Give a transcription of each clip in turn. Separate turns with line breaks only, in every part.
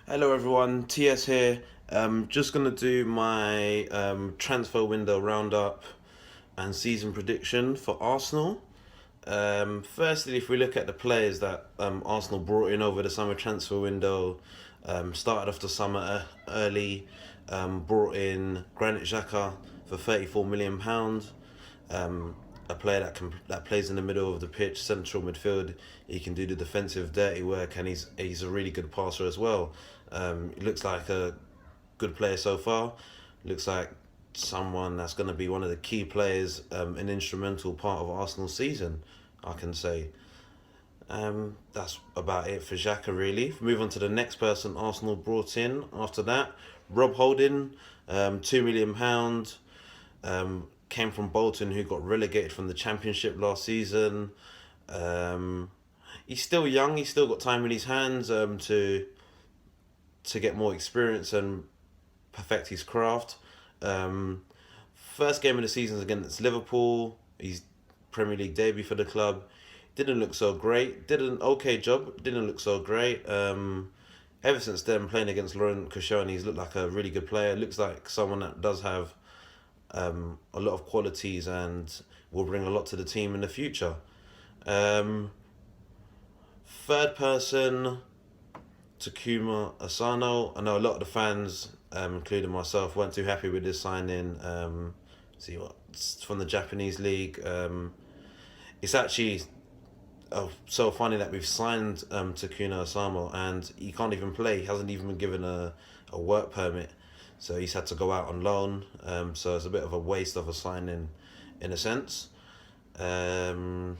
Hello everyone, TS here. Just gonna do my transfer window roundup and season prediction for Arsenal. Firstly, if we look at the players that Arsenal brought in over the summer transfer window, started off the summer early, brought in Granit Xhaka for £34 million. A player that plays in the middle of the pitch, central midfield. He can do the defensive dirty work, and he's a really good passer as well. He looks like a good player so far. Looks like someone that's going to be one of the key players, an instrumental part of Arsenal's season, I can say. That's about it for Xhaka, really. Move on to the next person Arsenal brought in after that. Rob Holding, £2 million. Came from Bolton, who got relegated from the Championship last season. Um, he's still young. He's still got time in his hands to get more experience and perfect his craft. Um, First game of the season is against Liverpool. His Premier League debut for the club. Didn't look so great. Did an okay job. Didn't look so great. Ever since then, playing against Laurent Koscielny, he's looked like a really good player. Looks like someone that does have a lot of qualities and will bring a lot to the team in the future. Um, Third person, Takuma Asano. I know a lot of the fans, including myself, weren't too happy with this signing. See what it's from the Japanese league. It's actually so funny that we've signed Takuna Asano and he can't even play. He hasn't even been given a work permit, so he's had to go out on loan. So it's a bit of a waste of a signing, in a sense. Um,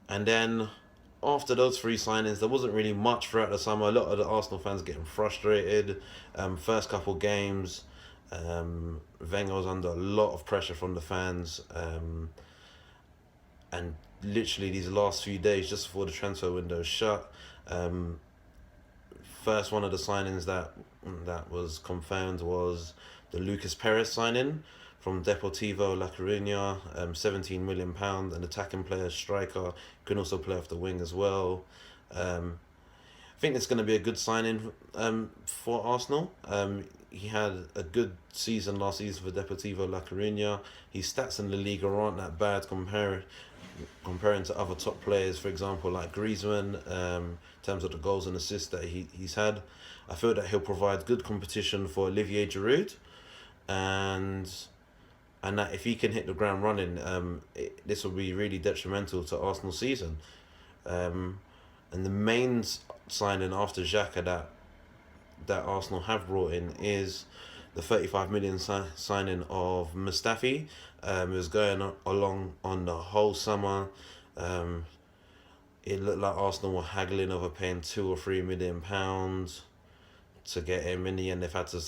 and then after those three signings, there wasn't really much throughout the summer. A lot of the Arsenal fans getting frustrated. First couple games, Wenger was under a lot of pressure from the fans. And literally these last few days, just before the transfer window shut, um, first one of the signings that was confirmed was the Lucas Perez signing from Deportivo La Coruña, £17 million, an attacking player, striker, can also play off the wing as well. I think it's going to be a good signing for Arsenal. He had a good season last season for Deportivo La Coruña. His stats in the league aren't that bad comparing to other top players, for example, like Griezmann, in terms of the goals and assists that he's had. I feel that he'll provide good competition for Olivier Giroud, and that if he can hit the ground running, this will be really detrimental to Arsenal's season. Um, and the main signing after Xhaka that Arsenal have brought in is the 35 million signing of Mustafi. It was going along on the whole summer. Um, it looked like Arsenal were haggling over paying £2 or £3 million to get him. In the end, they've had to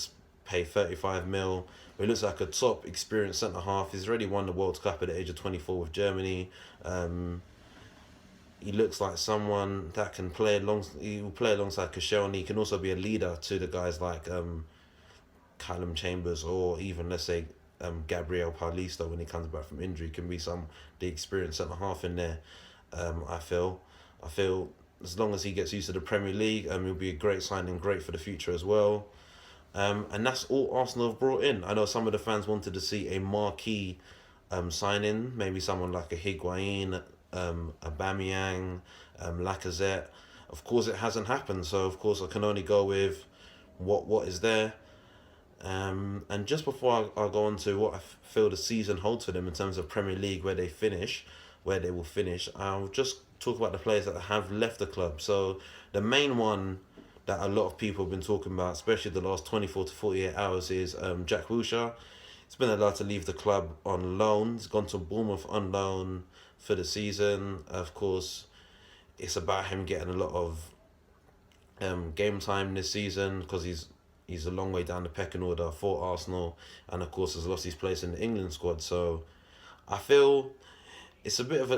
pay 35 mil. But he looks like a top experienced centre half. He's already won the World Cup at the age of 24 with Germany. He looks like someone that can play along. He will play alongside Koscielny. He can also be a leader to the guys like Callum Chambers, or even, let's say, Gabriel Paulista when he comes back from injury. Can be the experienced centre half in there. I feel as long as he gets used to the Premier League, he'll be a great signing, great for the future as well. And that's all Arsenal have brought in. I know some of the fans wanted to see a marquee signing, maybe someone like a Higuain, Aubameyang, Lacazette. Of course, it hasn't happened, so of course I can only go with what is there. And just before I go on to what I feel the season holds for them in terms of Premier League, where they will finish, I'll just talk about the players that have left the club. So the main one that a lot of people have been talking about, especially the last 24 to 48 hours, is Jack Wilshere. He's been allowed to leave the club on loan. He's gone to Bournemouth on loan for the season. Of course, it's about him getting a lot of game time this season because he's a long way down the pecking order for Arsenal, and of course has lost his place in the England squad. So I feel it's a bit of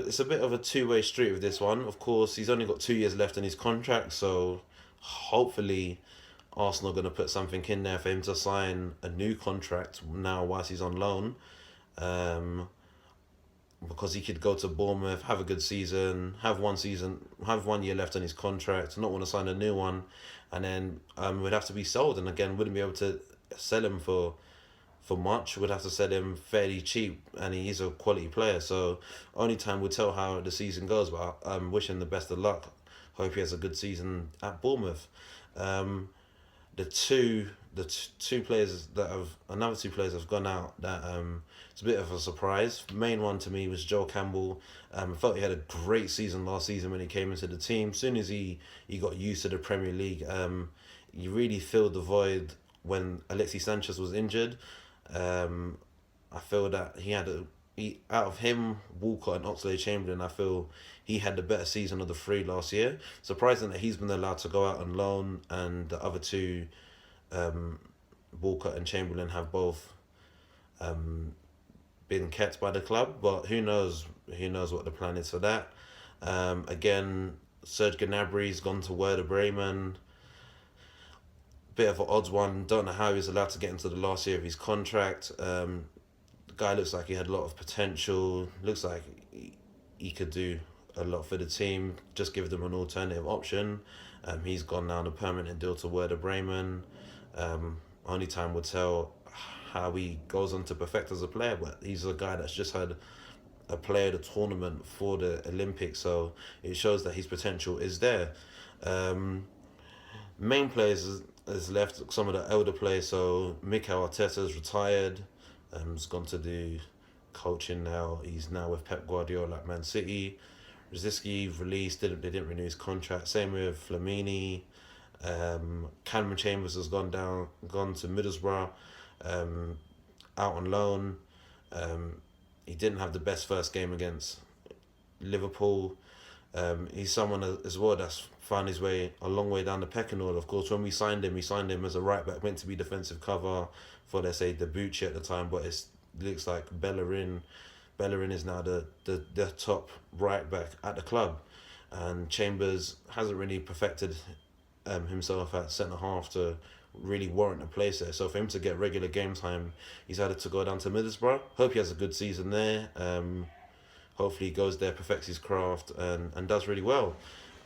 a two-way street with this one. Of course, he's only got 2 years left in his contract, so hopefully Arsenal are going to put something in there for him to sign a new contract now whilst he's on loan. Um, because he could go to Bournemouth, have a good season, have 1 year left on his contract, not want to sign a new one, and then would have to be sold, and again wouldn't be able to sell him for much. Would have to sell him fairly cheap, and he is a quality player. So only time will tell how the season goes. But I'm wishing the best of luck. Hope he has a good season at Bournemouth. Um, the two players that have another two players have gone out that it's a bit of a surprise. Main one to me was Joel Campbell. I felt he had a great season last season when he came into the team. As soon as he got used to the Premier League, he really filled the void when Alexis Sanchez was injured. I feel that out of him, Walcott and Oxlade-Chamberlain, I feel he had the better season of the three last year. Surprising that he's been allowed to go out on loan, and the other two, um, Walcott and Chamberlain, have both been kept by the club. But who knows? Who knows what the plan is for that? Again, Serge Gnabry's gone to Werder Bremen. Bit of an odds one. Don't know how he was allowed to get into the last year of his contract. The guy looks like he had a lot of potential. Looks like he could do a lot for the team. Just give them an alternative option. He's gone now on a permanent deal to Werder Bremen. Only time will tell how he goes on to perfect as a player. But he's a guy that's just had a player of the tournament for the Olympics, so it shows that his potential is there. Main players has left, some of the elder players. So Mikel Arteta's retired. He's gone to do coaching now. He's now with Pep Guardiola at Man City. Rosicky released. They didn't renew his contract. Same with Flamini. Cameron Chambers has gone to Middlesbrough, out on loan. He didn't have the best first game against Liverpool. He's someone as well that's found his way a long way down the pecking order. Of course, when we signed him as a right back, meant to be defensive cover for, let's say, Debuchy at the time, but it looks like Bellerin is now the top right back at the club, and Chambers hasn't really perfected himself at centre half to really warrant a place there. So for him to get regular game time, he's had to go down to Middlesbrough. Hope he has a good season there. Hopefully he goes there, perfects his craft, and does really well,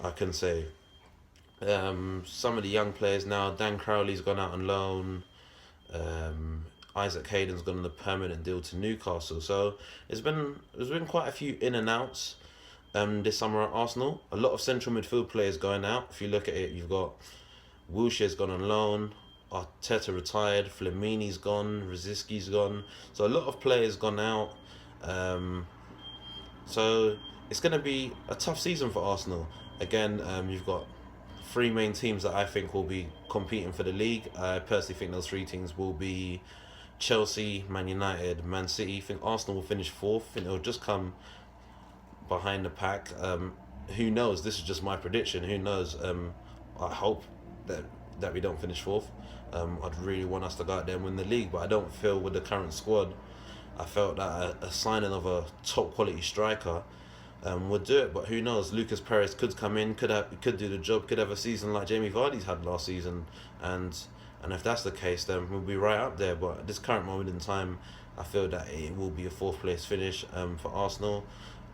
I can say. Some of the young players now, Dan Crowley's gone out on loan. Isaac Hayden's gone on a permanent deal to Newcastle. So there's been quite a few in and outs this summer at Arsenal. A lot of central midfield players going out. If you look at it, you've got Wilshere's gone on loan, Arteta retired, Flamini's gone, Rosicki's gone. So a lot of players gone out. So it's going to be a tough season for Arsenal. Again, you've got three main teams that I think will be competing for the league. I personally think those three teams will be Chelsea, Man United, Man City. I think Arsenal will finish fourth. I think they'll just come behind the pack. Who knows? This is just my prediction. Who knows? I hope that we don't finish fourth. I'd really want us to go out there and win the league, but I don't feel with the current squad. I felt that a signing of a top quality striker would do it, but who knows? Lucas Perez could come in, could do the job, could have a season like Jamie Vardy's had last season, and if that's the case, then we'll be right up there. But at this current moment in time, I feel that it will be a fourth place finish for Arsenal.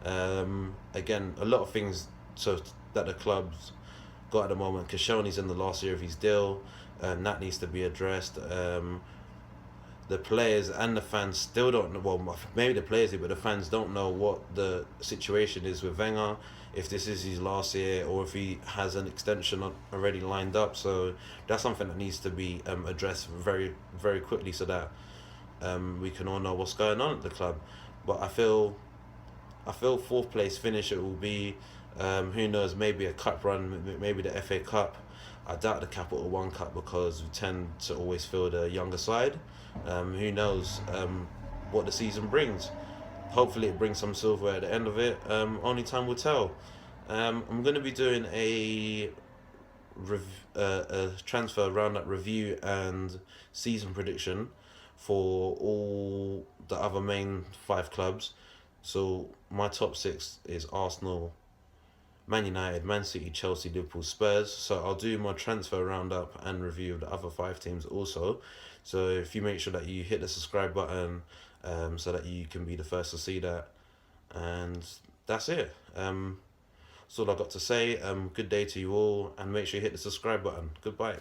Again, a lot of things so that the club's got at the moment. Koscielny's in the last year of his deal, and that needs to be addressed. The players and the fans still don't know. Well, maybe the players do, but the fans don't know what the situation is with Wenger. If this is his last year, or if he has an extension already lined up. So that's something that needs to be addressed very, very quickly, so that we can all know what's going on at the club. But I feel fourth place finish it will be. Who knows? Maybe a cup run, maybe the FA Cup. I doubt the Capital One Cup, because we tend to always feel the younger side. Who knows what the season brings? Hopefully it brings some silverware at the end of it. Only time will tell. I'm going to be doing a transfer roundup review and season prediction for all the other main 5 clubs. So my top 6 is Arsenal, Man United, Man City, Chelsea, Liverpool, Spurs. So I'll do my transfer roundup and review of the other 5 teams also. So if you make sure that you hit the subscribe button, so that you can be the first to see that. And that's it. That's all I got to say. Good day to you all, and make sure you hit the subscribe button. Goodbye.